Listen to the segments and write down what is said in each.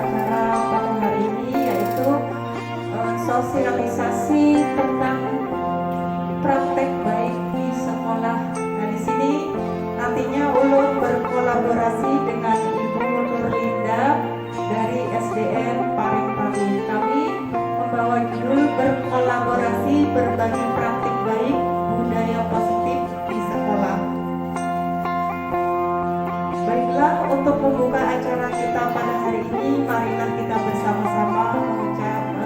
acara pada hari ini, yaitu sosialisasi tentang praktek baik di sekolah. Nah, di sini nantinya Ulun berkolaborasi dengan Ibu Nurlinda dari SDN Parengpati. Kami membawa judul berkolaborasi berbagi praktik baik budaya positif di sekolah. Baiklah, untuk membuka acara kita pada hari ini, marilah kita bersama-sama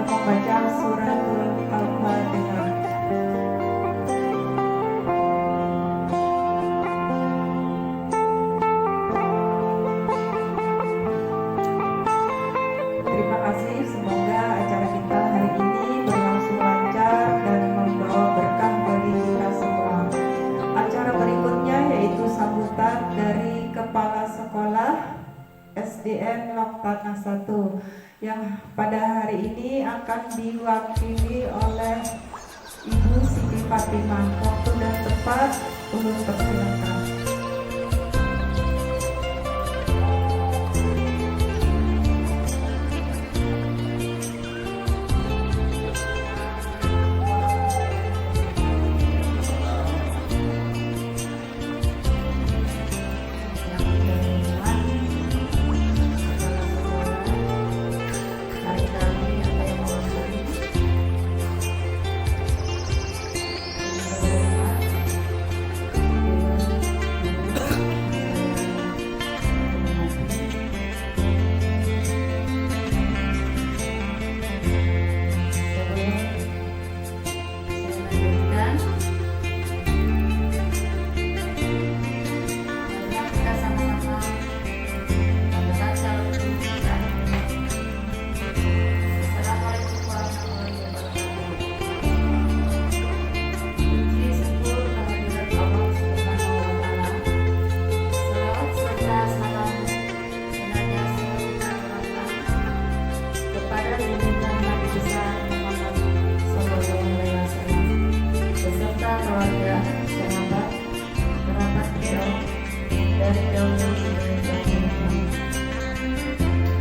membaca suratul Al-Fatihah. Terima kasih, semoga acara kita hari ini berlangsung lancar dan membawa berkah bagi kita semua. Acara berikutnya yaitu sambutan dari Kepala Sekolah SDN Laktana 1 yang pada hari ini akan diwakili oleh Ibu Siti Fatimah. Waktu dan tempat Ulun persilakan.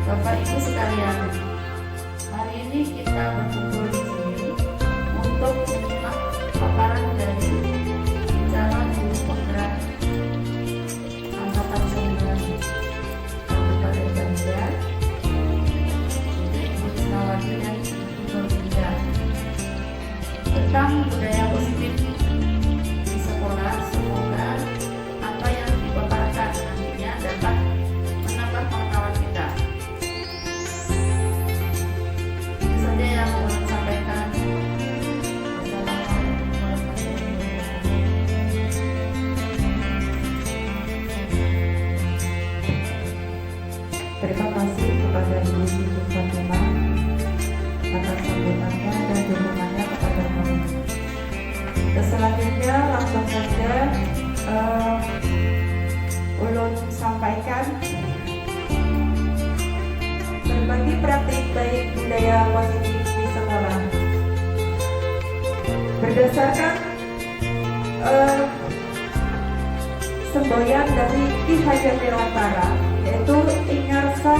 Bapak Ibu sekalian, hari ini kita berkumpul di sini untuk menyimak paparan dari calon guru penggerak Angkatan 9 Kabupaten Banjar, Ibu Isnawati dan Ibu Nurlinda, tentang budaya positif di sekolah. Semoga apa yang dipaparkan nantinya dapat menambah pengetahuan kita. Yang saya sampaikan. Assalamualaikum warahmatullahi wabarakatuh. Terima kasih kepada Ibu Siti Fatimah atas sambutannya dan dukungannya kepada kami. Selanjutnya langsung saja Ulun sampaikan berbagi praktik baik budaya positif di sekolah. Berdasarkan semboyan dari Ki Hajar Dewantara, yaitu Ingarsa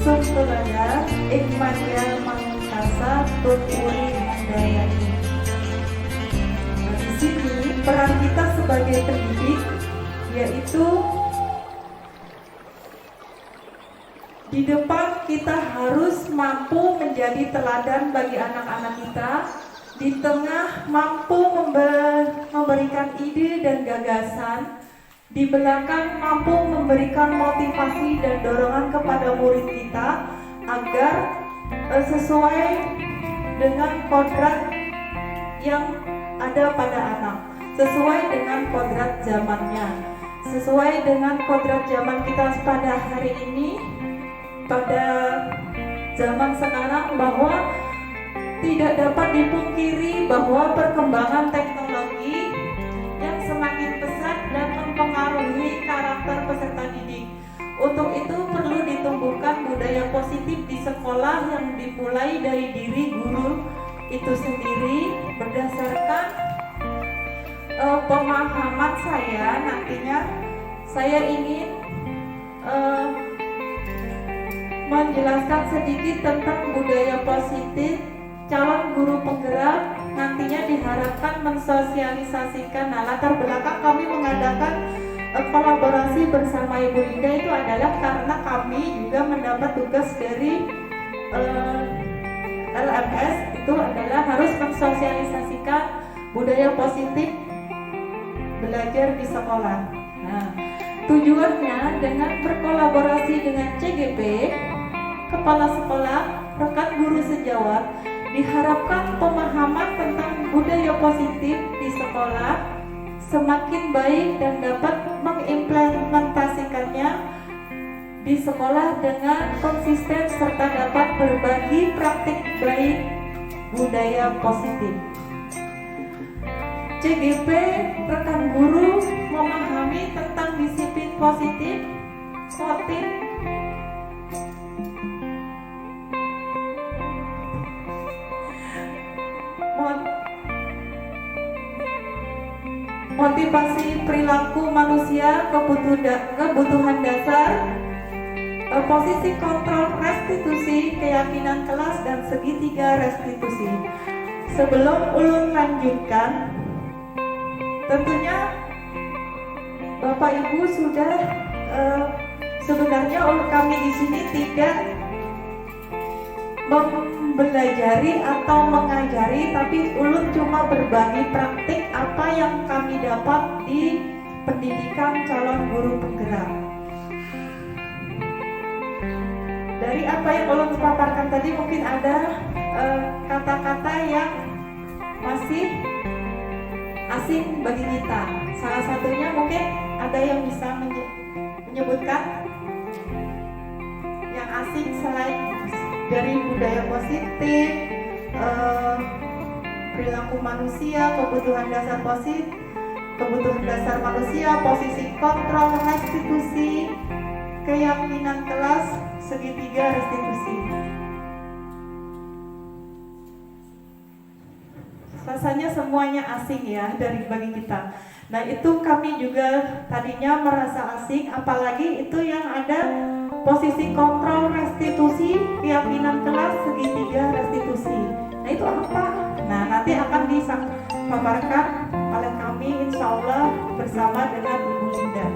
Sumpelada Ikmania Mangkasa Tuturi Handayani. Di sini peran kita sebagai pendidik yaitu di depan kita harus mampu menjadi teladan bagi anak-anak kita, di tengah mampu memberikan ide dan gagasan, di belakang mampu memberikan motivasi dan dorongan kepada murid kita agar sesuai dengan kodrat yang ada pada anak, sesuai dengan kodrat zamannya, sesuai dengan kodrat zaman kita pada hari ini. Pada zaman sekarang, bahwa tidak dapat dipungkiri bahwa perkembangan teknologi yang semakin pesat dan mempengaruhi karakter peserta didik. Untuk itu perlu ditumbuhkan budaya positif di sekolah yang dimulai dari diri guru itu sendiri. Berdasarkan pemahaman saya, nantinya saya ingin menjelaskan sedikit tentang budaya positif calon guru penggerak. Nantinya diharapkan mensosialisasikan. Nah, latar belakang kami mengadakan kolaborasi bersama Ibu Linda itu adalah karena kami juga mendapat tugas dari LMS, itu adalah harus mensosialisasikan budaya positif belajar di sekolah. Nah, tujuannya dengan berkolaborasi dengan CGP, kepala sekolah, rekan guru sejawat, diharapkan pemahaman tentang budaya positif di sekolah semakin baik dan dapat mengimplementasikannya di sekolah dengan konsisten serta dapat berbagi praktik baik budaya positif. CGP rekan guru memahami tentang disiplin positif, motivasi perilaku manusia, kebutuhan dasar, posisi kontrol restitusi, keyakinan kelas, dan segitiga restitusi. Sebelum ulun lanjutkan, tentunya Bapak Ibu sudah sebenarnya kami di sini tidak mempelajari atau mengajari, tapi ulun cuma berbagi praktik apa yang kami dapat di pendidikan calon guru penggerak. Dari apa yang ulun paparkan tadi mungkin ada kata-kata yang masih asing bagi kita. Salah satunya mungkin ada yang bisa menyebutkan yang asing selain dari budaya positif, perilaku manusia, kebutuhan dasar positif, kebutuhan dasar manusia, posisi kontrol restitusi, keyakinan kelas, segitiga restitusi. Rasanya semuanya asing ya bagi kita. Nah, itu kami juga tadinya merasa asing, apalagi itu yang ada posisi kontrol restitusi, keyakinan kelas, segitiga restitusi. Nah, itu apa? Nah, nanti akan dipaparkan oleh kami insya Allah bersama dengan Ibu Linda.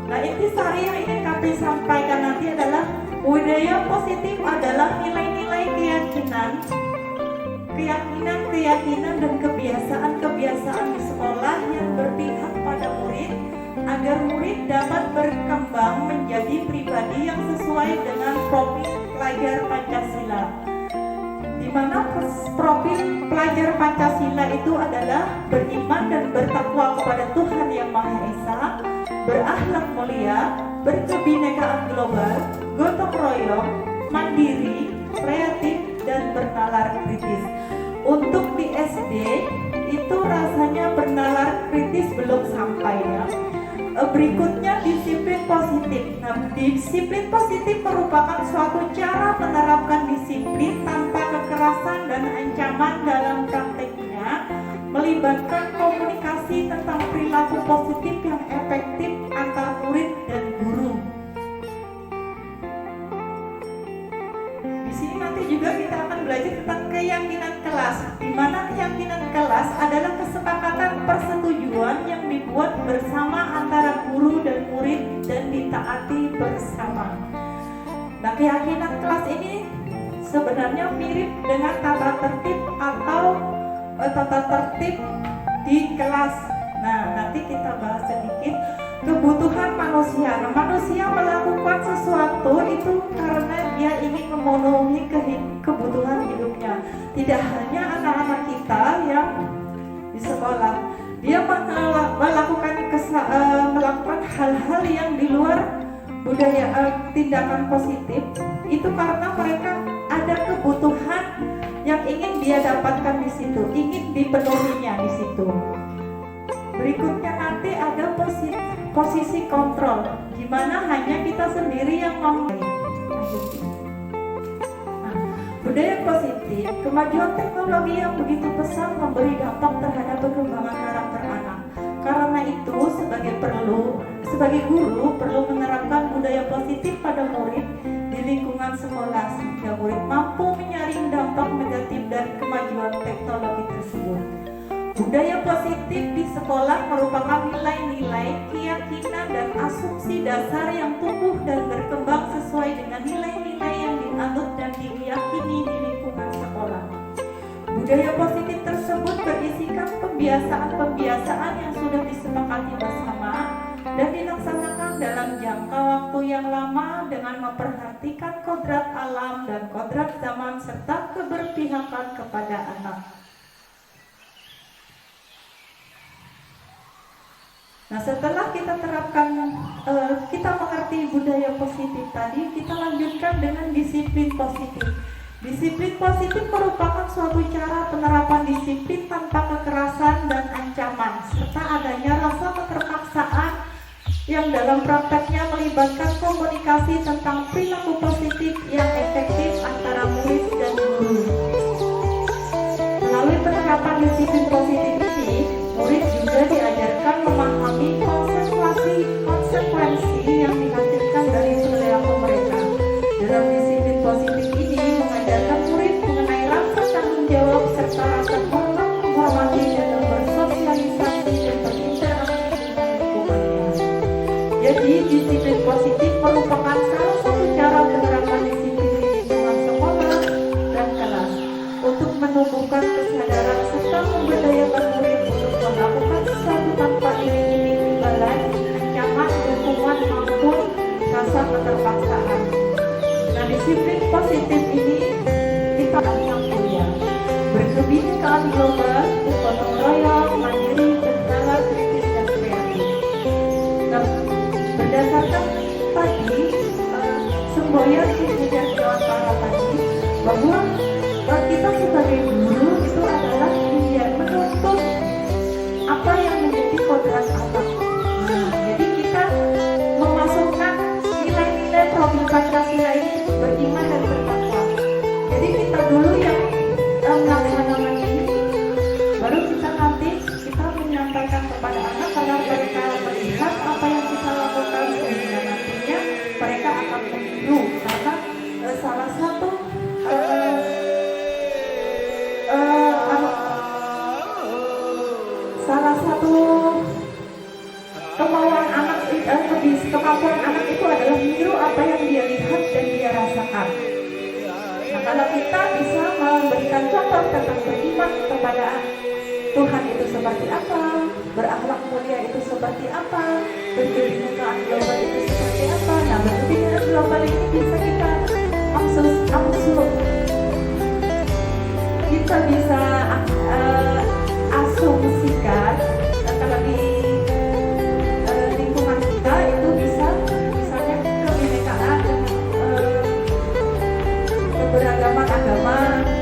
Nah, intisari yang ingin kami sampaikan nanti adalah budaya positif adalah nilai-nilai keyakinan dan kebiasaan di sekolah yang berpihak pada murid agar murid dapat berkembang menjadi pribadi yang sesuai dengan profil pelajar Pancasila. Di mana profil pelajar Pancasila itu adalah beriman dan bertakwa kepada Tuhan Yang Maha Esa, berakhlak mulia, berkebinekaan global, gotong royong, mandiri, kreatif, dan bernalar kritis. Untuk di SD itu rasanya bernalar kritis belum sampai ya. Berikutnya disiplin positif. Nah, disiplin positif merupakan suatu cara menerapkan disiplin tanpa kekerasan dan ancaman dalam prakteknya, melibatkan komunikasi tentang perilaku positif yang efektif antar murid dan guru. Di sini nanti juga kita akan belajar tentang keyakinan kelas, di mana keyakinan kelas adalah kesepakatan persetujuan yang dibuat bersama antara guru dan murid dan ditaati bersama. Nah, keyakinan kelas ini sebenarnya mirip dengan tata tertib atau tata tertib di kelas. Nah, nanti kita bahas sedikit kebutuhan manusia. Nah, manusia melakukan sesuatu itu karena dia ingin memenuhi kebutuhan hidupnya. Tidak hanya anak-anak kita yang di sekolah, dia melakukan hal-hal yang di luar budaya tindakan positif itu karena mereka ada kebutuhan yang ingin dia dapatkan di situ, ingin dipenuhinya di situ. Berikutnya nanti ada posisi kontrol, di mana hanya kita sendiri yang mau. Nah, budaya positif, kemajuan teknologi yang begitu pesat memberi dampak terhadap perkembangan karakter anak. Karena itu sebagai guru perlu menerapkan budaya positif pada murid di lingkungan sekolah sehingga murid mampu menyaring dampak negatif dari kemajuan teknologi tersebut. Budaya positif di sekolah merupakan nilai-nilai, keyakinan dan asumsi dasar yang tumbuh dan berkembang sesuai dengan nilai-nilai yang dianut dan diyakini di lingkungan sekolah. Budaya positif tersebut berisikan pembiasaan-pembiasaan yang sudah disepakati bersama dan dilaksanakan dalam jangka waktu yang lama dengan memperhatikan kodrat alam dan kodrat zaman serta keberpihakan kepada anak. Nah, setelah kita terapkan, kita mengerti budaya positif tadi, kita lanjutkan dengan disiplin positif. Disiplin positif merupakan suatu cara penerapan disiplin tanpa kekerasan dan ancaman, serta adanya rasa keterpaksaan yang dalam prakteknya melibatkan komunikasi tentang perilaku positif yang efektif antara murid dan guru. Melalui penerapan disiplin positif ini, murid juga diajarkan memahami konsekuensi yang dihasilkan dari perilaku mereka. Dalam disiplin positif ini mengajarkan murid mengenai rasa tanggung jawab serta rasa hormat, menghormati dalam bersosialisasi dan berinteraksi dengan lingkungannya. Jadi disiplin positif merupakan salah satu cara penerapan disiplin di lingkungan sekolah dan kelas untuk menumbuhkan kesadaran serta memberdayakan murid untuk melakukan sesuatu tanpa iming-iming imbalan, ancaman, hukuman maupun rasa keterpaksaan. Nah, disiplin positif ini kita akan kuliah berkebinekaan global, gotong royong, mandiri, bersama, kritis dan kreatif. Nah, berdasarkan tadi semboyan kemudian Dewantara tadi bahwa kita sebagai guru itu adalah menuntut apa yang menjadi kodrat anak. Nah, jadi kita memasukkan nilai-nilai Program Pancasila ini beriman dan bertakwa. Jadi kita dulu yang melaksanakan ini, baru kita nanti menyampaikan kepada anak agar mereka melihat apa yang kita lakukan sehingga nantinya mereka akan meniru. Karena salah satu kemampuan anak itu adalah meniru apa yang dia lihat dan dia rasakan. Nah, kalau kita bisa memberikan contoh tentang beriman kepada Tuhan itu seperti apa, berakhlak mulia itu seperti apa, berkebinekaan global itu seperti apa. Nah, berkebinekaan global ini bisa kita asumsikan kalau di lingkungan kita itu bisa misalnya kebinekaan keberagaman agama.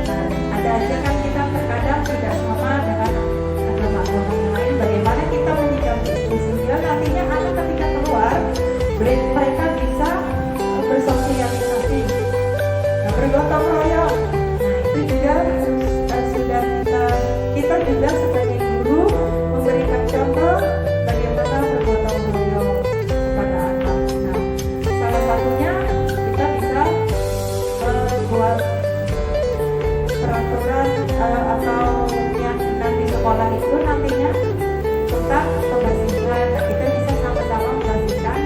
Nah, ada aja kan kita terkadang tidak sama dengan agama yang lain. Bagaimana kita menyikapi itu sehingga nantinya anak ketika keluar mereka bisa bersosialisasi, bergotong royong. Nah, itu juga sudah kita juga sebagai guru memberikan contoh bagaimana bergotong royong kepada anak. Nah, salah satunya kita bisa buat peraturan atau yang nanti sekolah itu nantinya tentang kebersihan. Nah, kita bisa sama-sama membersihkan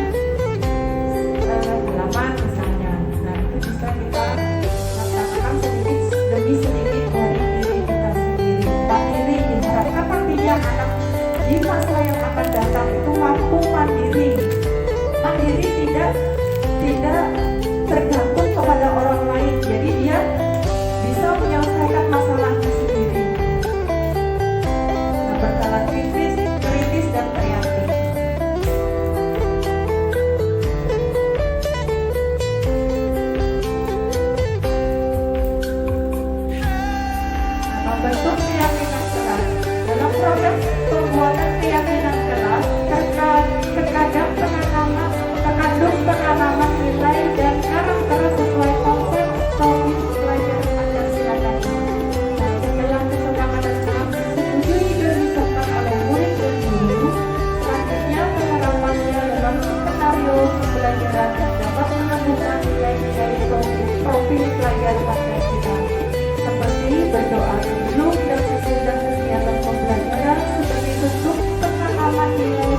halaman misalnya. Nah, itu bisa kita laksanakan pembelajaran yang dapat menumbuhkan nilai-nilai profil pelajar pada kita, seperti berdoa sebelum dan sesudah kegiatan pembelajaran sebagai bentuk pengalaman nilai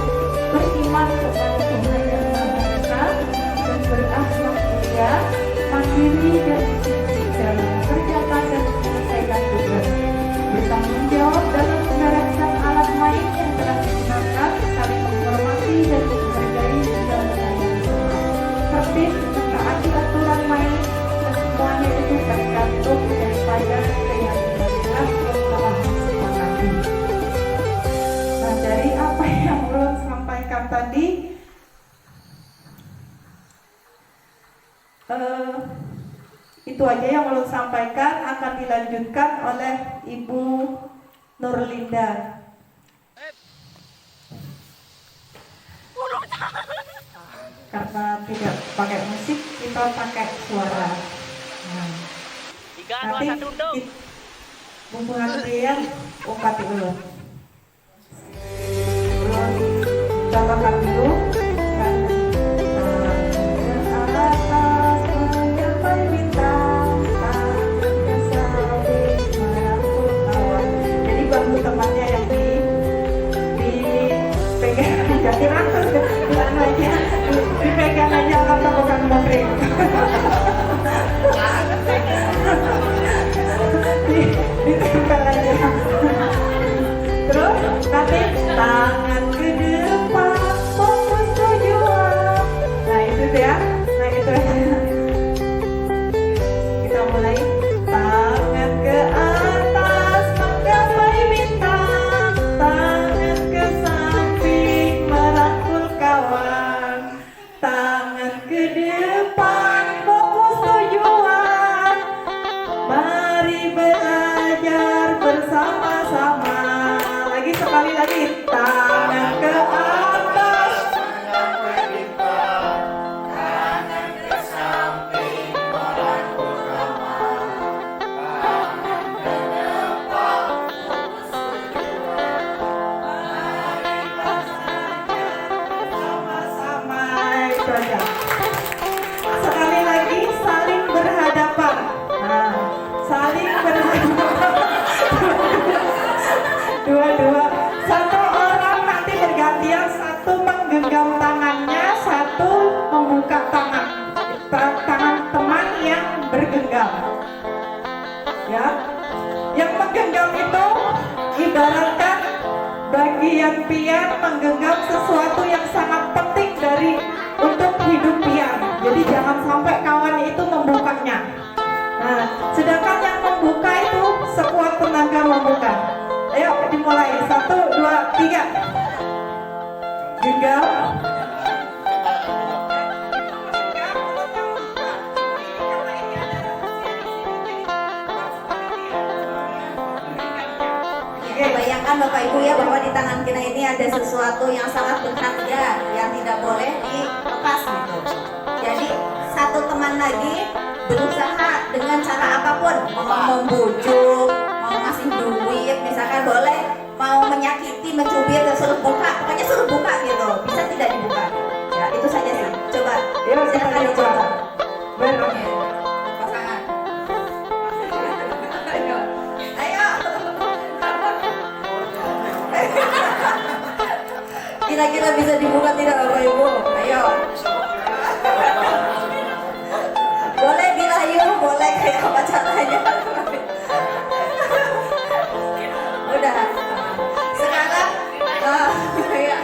beriman kepada Tuhan yang Maha Esa dan berakhlak mulia, mandiri dan disiplin dalam kerjakan dan menyelesaikan tugas, bertanggung jawab dalam menerapkan alat main yang telah digunakan, saling menghormati dan menghargai hingga melayani semua, tertib, mentaati aturan main, dan semuanya itu tergantung daripada keyakinan dan kesalahan sepakati. Nah, dari apa yang ulun sampaikan tadi, itu aja yang ulun sampaikan, akan dilanjutkan oleh Ibu Nurlinda. Karena tidak pakai musik, kita pakai suara. Nah, nanti Bumbu Adrian ungkat dulu. Ulun bawakan dulu. Temannya yang dipegang jadi langsung bilang aja dipegang aja atau bukan mobil ditempel aja. Terus nanti tangan ke depan fokus tujuan. Nah itu dia, nah itu kita mulai. Tangan ke atas menggapai bintang, tangan ke samping merangkul kawan, tangan ke depan fokus tujuan, mari belajar bersama-sama. Lagi sekali lagi, tangan ke atas menggapai bintang, tangan ke samping merangkul kawan, tangan ke depan fokus tujuan, mari belajar bersama-sama. Itu aja. Sekali lagi, saling berhadapan. Nah, saling berhadapan. Dua-dua. Satu orang nanti bergantian, satu menggenggam tangannya, satu membuka tangan teman yang bergenggam. Ya, yang menggenggam itu ibaratkan bagian pian menggenggam sesuatu yang sangat penting untuk hidup pian. Jadi jangan sampai kawan itu membukanya. Nah, sedangkan yang membuka itu sekuat tenaga membuka. Ayo dimulai, 1, 2, 3. Genggam. Bayangkan Bapak Ibu ya, bahwa di tangan kita ini ada sesuatu yang sangat berharga yang tidak boleh dilepas gitu. Jadi satu teman lagi berusaha dengan cara apapun, mau membujuk, mau ngasih duit, misalkan boleh, mau menyakiti, mencubit, suruh buka, pokoknya suruh buka gitu. Bisa tidak dibuka? Ya itu saja sih. Coba, silakan dicoba. Benar. Pasangan. Ayo. Kira-kira bisa dibuka tidak Bapak Ibu? Ayo. Boleh dilayu, boleh kayak apa caranya? Udah. Sekarang ya.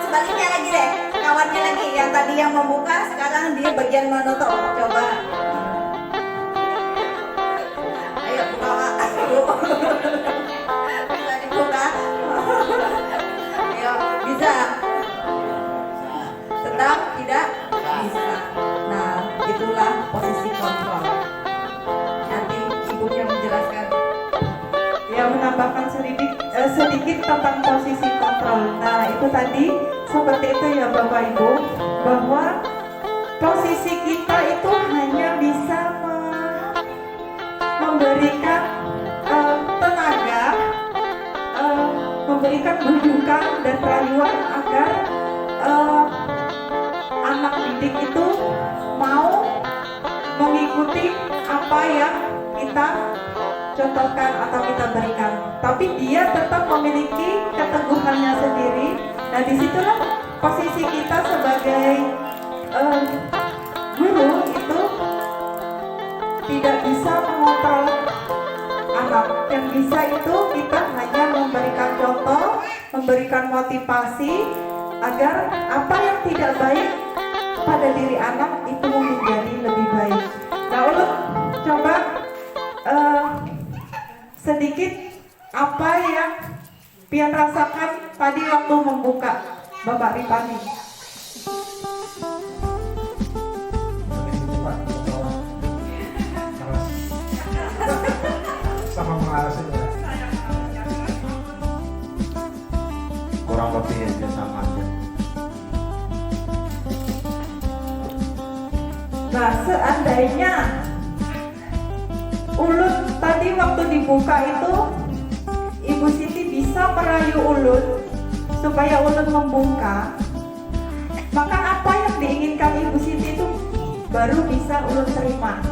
Sebaliknya lagi deh. Kawannya lagi yang tadi yang membuka, sekarang dia bagian menutup. Coba. Ayo buka. Bisa dibuka. Ayo, bisa. Tetap tidak bisa. Nah, itulah posisi kontrol. Nanti ibunya menjelaskan. Ya, menambahkan sedikit tentang posisi kontrol. Nah, itu tadi seperti itu ya Bapak Ibu, bahwa posisi kita itu hanya bisa memberikan tenaga, memberikan bujukan dan rayuan agar anak didik itu mau mengikuti apa yang kita contohkan atau kita berikan, tapi dia tetap memiliki keteguhannya sendiri. Nah, disitulah posisi kita sebagai guru itu tidak bisa mengontrol anak. Yang bisa itu kita hanya memberikan contoh, memberikan motivasi agar apa yang tidak baik pada diri anak itu menjadi lebih baik. Nah, Ulun coba sedikit apa yang Pian rasakan tadi waktu membuka, Bapak Ripani. Sama mengaras itu ya. Kurang lebih ya sama aja. Nah, seandainya Ulun tadi waktu dibuka itu Ibu Siti bisa merayu Ulun supaya Ulun membuka, maka apa yang diinginkan Ibu Siti itu baru bisa Ulun terima.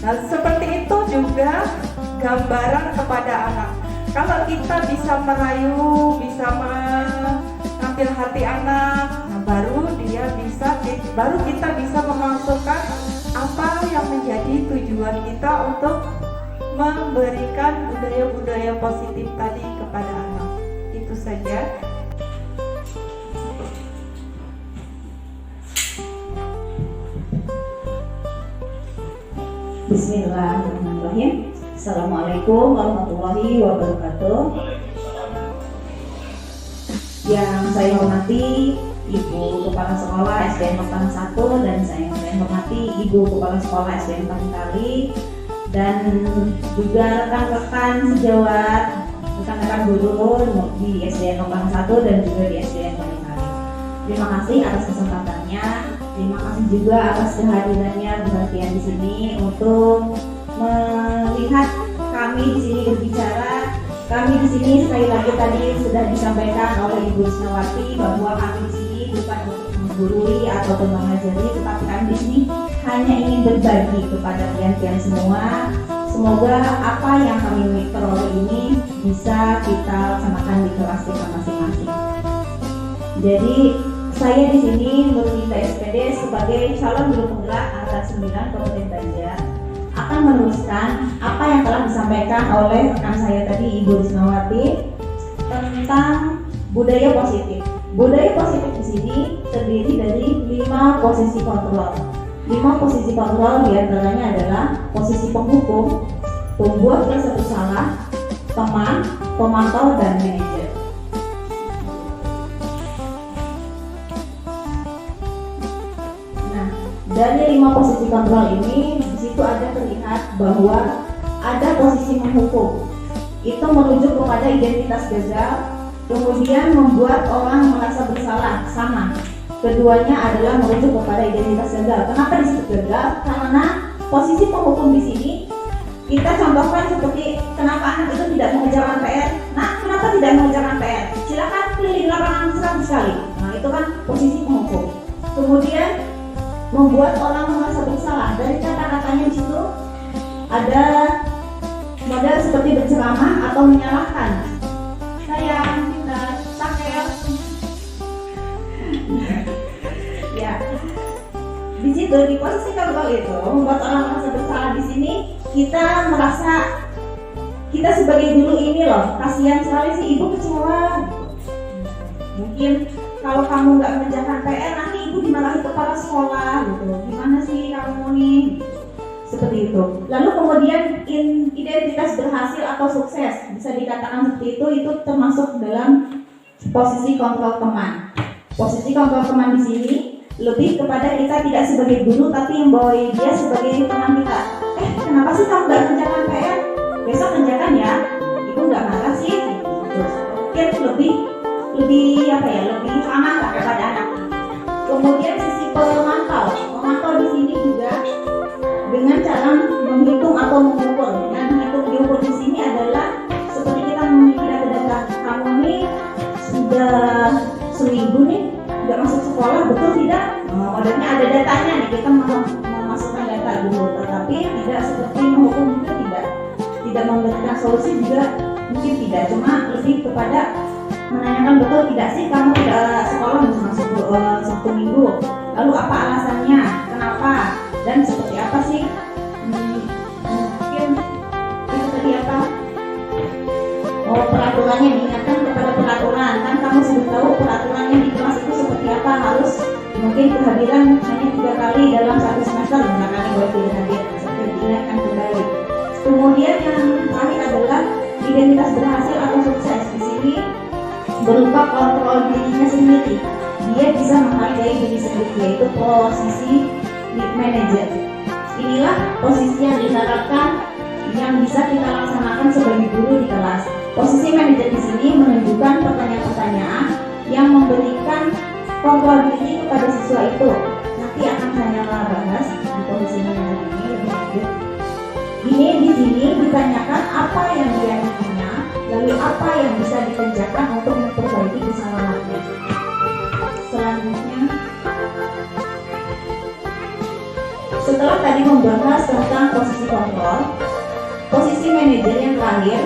Nah, seperti itu juga gambaran kepada anak. Kalau kita bisa merayu, bisa mengambil hati anak, nah baru kita bisa memasukkan apa yang menjadi tujuan kita untuk memberikan budaya-budaya positif tadi kepada anak. Itu saja. Bismillahirrahmanirrahim. Assalamualaikum warahmatullahi wabarakatuh. Yang saya hormati Ibu Kepala Sekolah SDN Lokang 1 dan saya hormati Ibu Kepala Sekolah SDN Pangkali dan juga rekan-rekan sejawat, rekan-rekan guru di SDN Lokang 1 dan juga di SDN Pangkali. Terima kasih atas kesempatannya. Terima kasih juga atas kehadirannya Bu Hatian di sini untuk melihat kami di sini berbicara. Kami di sini sekali lagi tadi sudah disampaikan oleh Ibu Risnawati bahwa kami di sini bukan untuk menggurui ataupun mengajari, tetapi kami di sini hanya ingin berbagi kepada kalian semua. Semoga apa yang kami peroleh ini bisa kita laksanakan di kelas kita masing-masing. Jadi saya di sini meminta SPD sebagai calon guru penggerak angkatan 9 Kabupaten Banjar akan meneruskan apa yang telah disampaikan oleh rekan saya tadi Ibu Risnawati tentang budaya positif. Budaya positif di sini terdiri dari 5 posisi kontrol. 5 posisi kontrol diantaranya adalah posisi penghukum, pembuat merasa bersalah, teman, pemantau, dan manajer. Nah, dari 5 posisi kontrol ini di situ ada terlihat bahwa ada posisi menghukum. Itu merujuk kepada identitas gagal, kemudian membuat orang merasa bersalah, sama. Keduanya adalah merujuk kepada identitas gagal. Kenapa disebut gagal? Karena posisi penghukum di sini kita contohkan seperti kenapa anak itu tidak mengerjakan PR. Nah, kenapa tidak mengerjakan PR? Silakan keliling lapangan 100 kali. Nah, itu kan posisi penghukum. Kemudian membuat orang merasa bersalah. Dari kata-katanya di situ ada model seperti berceramah atau menyalahkan. Sayang, kita sakel. Ya, di situ di posisi kontrol itu membuat orang merasa bersalah. Di sini kita merasa kita sebagai guru ini loh, kasihan sekali sih ibu kecewa. Mungkin kalau kamu nggak mengerjakan PR nanti ibu dimarahi kepala sekolah gitu. Gimana sih kamu nih? Seperti itu. Lalu kemudian identitas berhasil atau sukses bisa dikatakan seperti itu termasuk dalam posisi kontrol teman. Posisi kontrol teman di sini lebih kepada kita tidak sebagai guru tapi yang bawa dia sebagai teman kita. Kenapa sih kamu nggak kerjakan PR? Besok kerjakan ya. Ibu nggak marah sih. Terus mungkin lebih aman lah kepada anak. Kemudian sisi pemantau di sini juga dengan cara menghitung atau mengukur. Dengan menghitung diukur di sini adalah seperti kita memiliki data-data. Kamu nih sudah seminggu nih nggak masuk sekolah, betul tidak? Modelnya ada datanya nih, kita memasukkan data dulu, tetapi tidak seperti menghukum juga tidak memberikan solusi juga mungkin tidak, cuma lebih kepada menanyakan betul tidak sih kamu tidak sekolah selama Sabtu Minggu, lalu apa alasannya, kenapa, dan seperti apa sih mungkin itu tadi apa, peraturannya, diingatkan kepada peraturan, kan kamu sudah tahu peraturannya di kelas itu seperti apa, harus mungkin kehadiran hanya 3 kali dalam 1 semester, misalkan boleh tidak hadir, seperti diingatkan kembali. Kemudian yang terakhir adalah identitas berhasil atau sukses. Di sini berupa kontrol dirinya sendiri, dia bisa menghargai diri sendiri, yaitu posisi lead manager. Inilah posisi yang diharapkan yang bisa kita laksanakan sebagai guru di kelas. Posisi manajer di sini menunjukkan pertanyaan-pertanyaan yang memberikan kontrol diri kepada siswa itu. Nanti akan saya bahas di posisi manajer ini lebih lanjut. Ini di sini ditanyakan apa yang dia punya, lalu apa yang bisa dikerjakan untuk memperbaiki kesalahannya. Selanjutnya, setelah tadi membahas tentang posisi kontrol, posisi manajer yang terakhir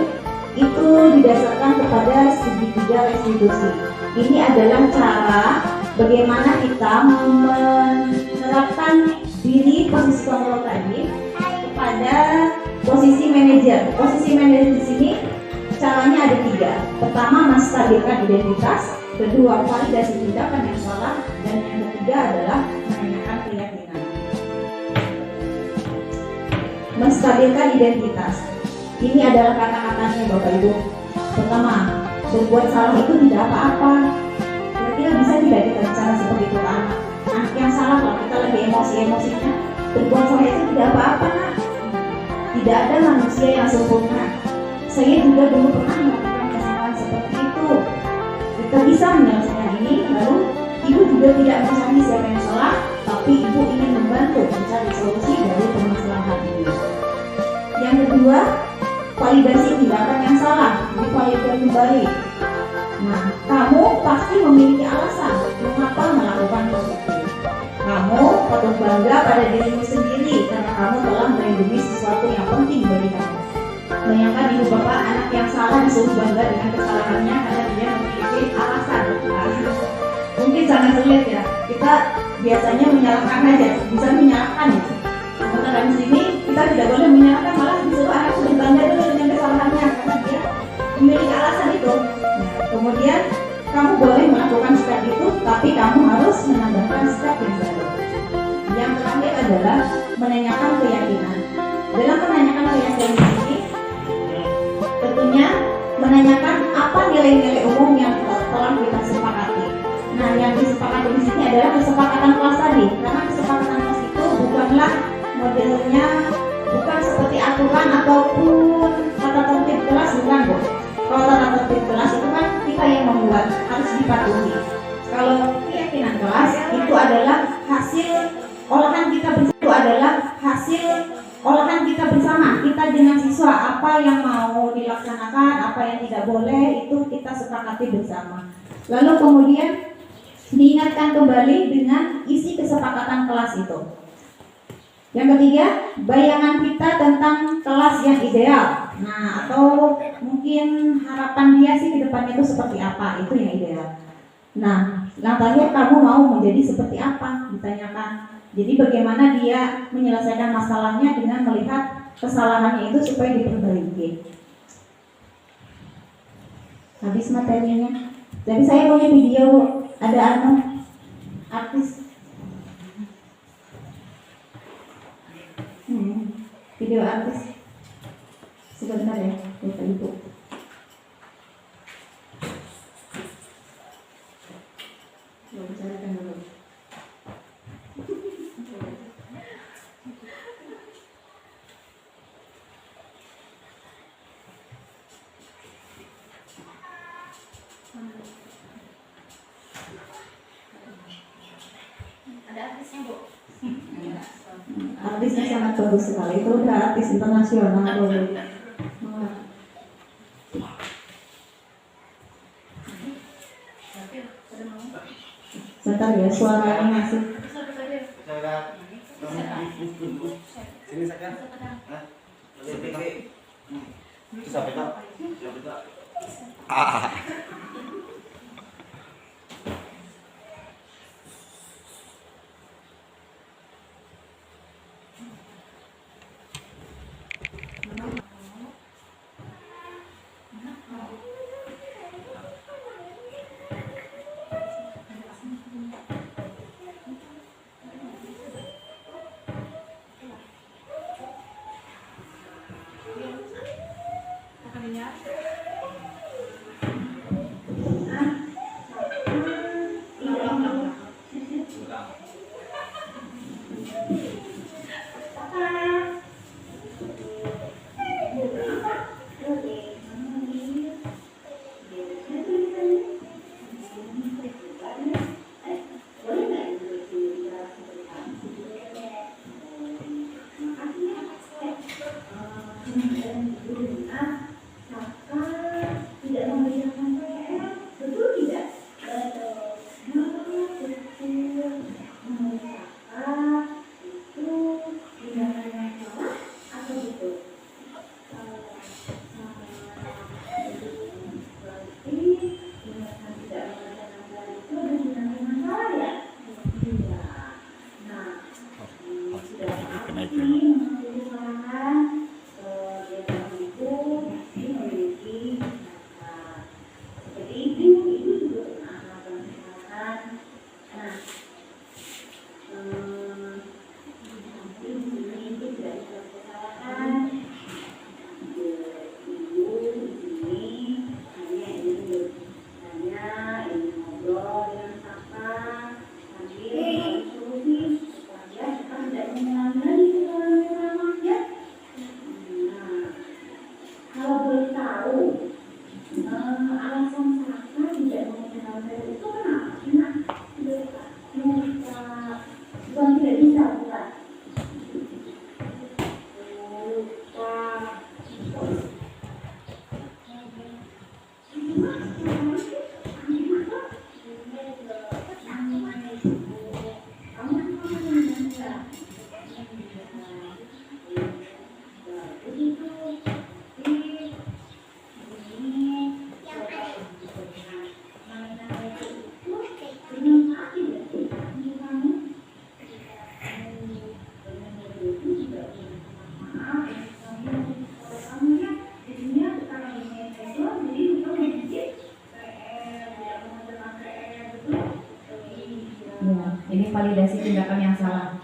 itu didasarkan kepada segitiga restitusi. Ini adalah cara bagaimana kita menerapkan diri posisi kontrol tadi kepada posisi manajer. Posisi manajer di sini caranya ada 3. Pertama, menstabilkan identitas. Kedua, validasi tindakan yang salah. Dan yang ketiga adalah menanyakan keyakinan. Menstabilkan identitas. Ini adalah kata-katanya Bapak Ibu. Pertama, berbuat salah itu tidak apa-apa. Kira-kira bisa tidak kita bicara seperti itu ke anak yang salah kalau kita lagi emosi-emosinya. Berbuat salah itu tidak apa-apa, nak. Tidak ada manusia yang sempurna. Saya juga dulu pernah melakukan kesalahan seperti itu. Kita bisa menyelesaikan ini, lalu ibu juga tidak mencari siapa yang salah, tapi ibu ingin membantu mencari solusi dari permasalahan ini. Yang kedua, validasi tindakan yang salah, divalidkan kembali. Nah, kamu pasti memiliki alasan mengapa melakukan seperti itu. Kamu patut bangga pada dirimu sendiri karena kamu telah melindungi sesuatu yang penting bagi kamu. Bayangkan ibu bapak anak yang salah disuruh bangga dengan kesalahannya karena dia memiliki alasan. Mungkin sangat sulit ya. Kita biasanya menyalahkan aja, bisa menyalahkan ya. Sementara di sini kita tidak boleh menyalahkan, malah disuruh anak berbangga dulu dengan kesalahannya karena dia memiliki alasan itu. Nah, kemudian kamu boleh melakukan sikap itu, tapi kamu harus menambahkan sikap yang baru. Yang terakhir adalah menanyakan keyakinan. Dalam menanyakan keyakinan ini, tentunya menanyakan apa nilai-nilai umum yang telah kita sepakati. Nah, yang disepakati di sini adalah kesepakatan kelas tadi, karena kesepakatan kelas itu bukanlah modelnya, bukan seperti aturan ataupun tata tertib kelas, bukan Bu. Kalau tata tertib kelas itu kan kita yang membuat, harus dipatuhi. Kalau keyakinan kelas itu adalah hasil olahan kita bersama, itu adalah hasil olahan kita bersama, kita dengan siswa, apa yang mau dilaksanakan, apa yang tidak boleh, itu kita sepakati bersama. Lalu kemudian diingatkan kembali dengan isi kesepakatan kelas itu. Yang ketiga, bayangan kita tentang kelas yang ideal. Nah, atau mungkin harapan dia sih ke depannya itu seperti apa, itu yang ideal. Nah, yang terakhir, kamu mau menjadi seperti apa, ditanyakan. Jadi bagaimana dia menyelesaikan masalahnya dengan melihat kesalahannya itu supaya diperbaiki. Habis materinya. Jadi saya punya video, ada artis. Video artis. Sebentar ya, Bapak Ibu. Bicarakan dulu. Ada artisnya Bu? Artisnya sangat bagus sekali. Itu udah artis internasional. Bentar ya, suaranya masih. Sini saja. Hah? Itu sampai tak? Sampai tak? Ini validasi tindakan yang salah.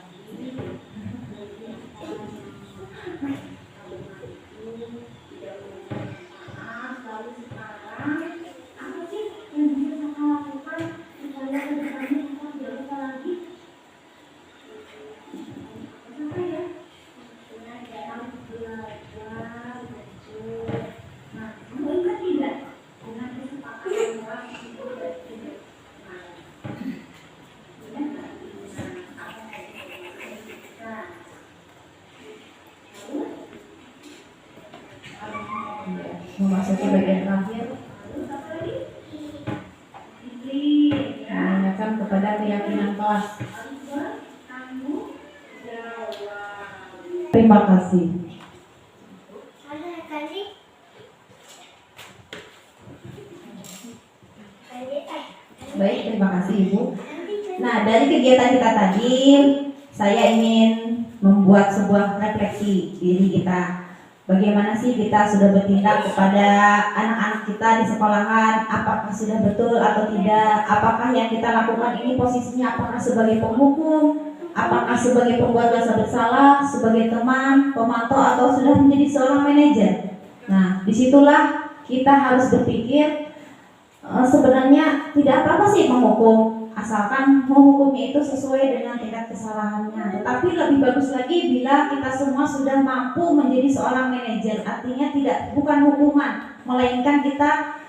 Memasuki bagian terakhir, menanyakan kepada keyakinan kelas. Terima kasih. Baik, terima kasih Ibu. Nah, dari kegiatan kita tadi, saya ingin membuat sebuah refleksi diri kita. Bagaimana sih kita sudah bertindak kepada anak-anak kita di sekolahan? Apakah sudah betul atau tidak? Apakah yang kita lakukan ini posisinya apakah sebagai penghukum? Apakah sebagai pembuat rasa bersalah? Sebagai teman, pemantau, atau sudah menjadi seorang manajer? Nah, disitulah kita harus berpikir sebenarnya tidak apa-apa sih menghukum, asalkan menghukumnya itu sesuai dengan tingkat kesalahannya. Tetapi lebih bagus lagi bila kita semua sudah mampu menjadi seorang manajer, artinya bukan hukuman, melainkan kita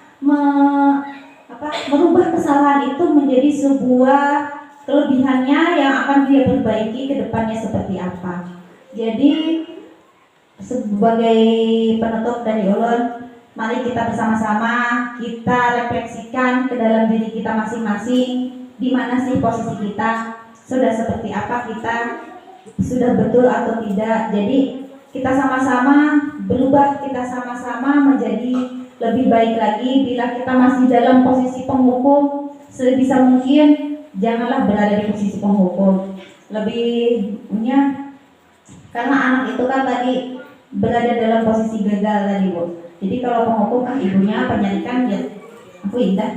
merubah kesalahan itu menjadi sebuah kelebihannya yang akan dia perbaiki ke depannya seperti apa. Jadi sebagai penutup dari ulun, mari kita bersama-sama kita refleksikan ke dalam diri kita masing-masing, di mana sih posisi kita. sudah seperti apa kita, sudah betul atau tidak. Jadi kita sama-sama berubah, kita sama-sama menjadi lebih baik lagi. Bila kita masih dalam posisi penghukum, sebisa mungkin janganlah berada di posisi penghukum. Lebihnya karena anak itu kan tadi berada dalam posisi gagal tadi, Bu. Jadi kalau penghukum ibunya penyalikan ya aku indah.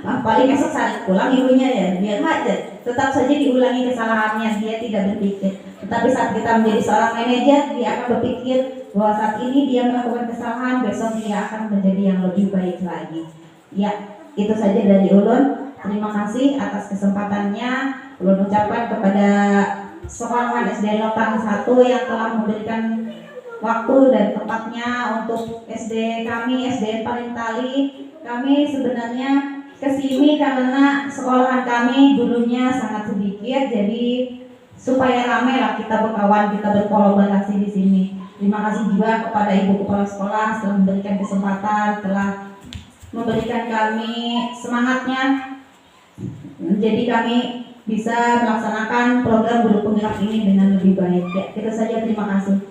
Paling esok saat pulang ibunya ya biar aja. Tetap saja diulangi kesalahannya, dia tidak berpikir. Tetapi saat kita menjadi seorang manajer, dia akan berpikir bahwa saat ini dia melakukan kesalahan, besok dia akan menjadi yang lebih baik lagi. Ya, itu saja dari Ulun. Terima kasih atas kesempatannya. Ulun ucapkan kepada sekolahan SD Lokang 1 yang telah memberikan waktu dan tempatnya untuk SD kami, SDN Parintali. Kami sebenarnya kesini karena sekolahan kami dulunya sangat sedikit, jadi supaya ramai lah kita berkawan, kita berkolaborasi di sini. Terima kasih juga kepada Ibu Kepala Sekolah telah memberikan kesempatan, telah memberikan kami semangatnya. Jadi kami bisa melaksanakan program guru penggerak ini dengan lebih baik. Ya, itu saja, terima kasih.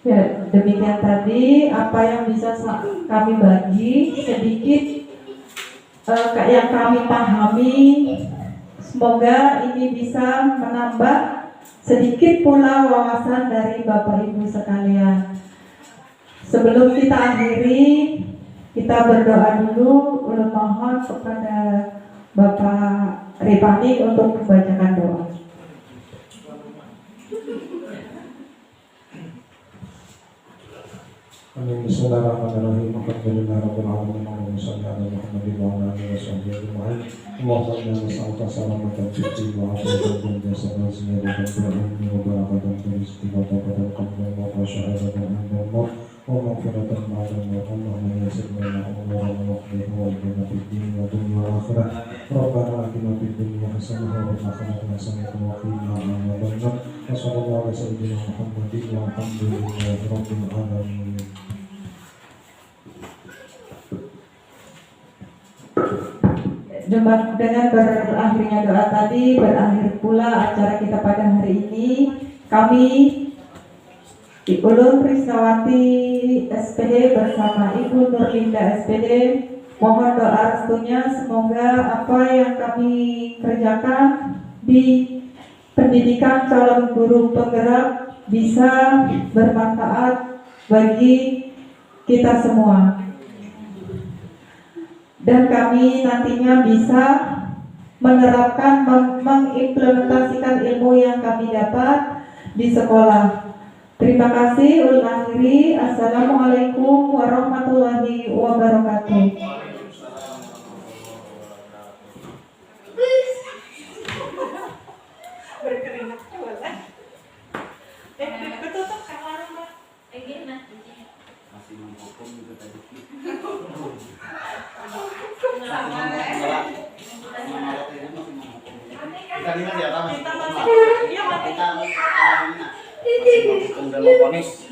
Ya, demikian tadi apa yang bisa kami bagi sedikit yang kami pahami. Semoga ini bisa menambah sedikit pula wawasan dari Bapak Ibu sekalian. Sebelum kita akhiri, kita berdoa dulu. Ulun mohon kepada Bapak Ripani untuk membacakan doa. Amin. Bismillahirrahmanirrahim. Alhamdulillahirabbil alamin. Allahumma shalli ala Muhammadin wa ala alihi washabihi ajma'in. Allahumma nas'aluka salamatan fid din wa afiyatan fil jasad wa ziyadatan fil ilmi wa barakatan fil rizqi wa taqatan qabla wa syahadatan 'inda al-maut wa maghfiratan ba'da al-maut. Allahumma yassir lana umurana wa qina wa qina fid din wa dunya wal akhirah. Rabbana atina fid dunya hasanah wa fil akhirati hasanah wa qina adzabannar. Wa sallallahu ala sayyidina Muhammadin wa alhamdulillahi rabbil alamin. Dengan berakhirnya doa tadi, berakhir pula acara kita pada hari ini. Kami Ulun Prisnawati SPD bersama Ibu Nurlinda SPD mohon doa restunya, semoga apa yang kami kerjakan di pendidikan calon guru penggerak bisa bermanfaat bagi kita semua, dan kami nantinya bisa menerapkan, mengimplementasikan ilmu yang kami dapat di sekolah. Terima kasih. Ulun akhiri. Assalamualaikum warahmatullahi wabarakatuh. Masih menghukum juga tadi. Kita lihat ya, masih menghukum dalam vonis.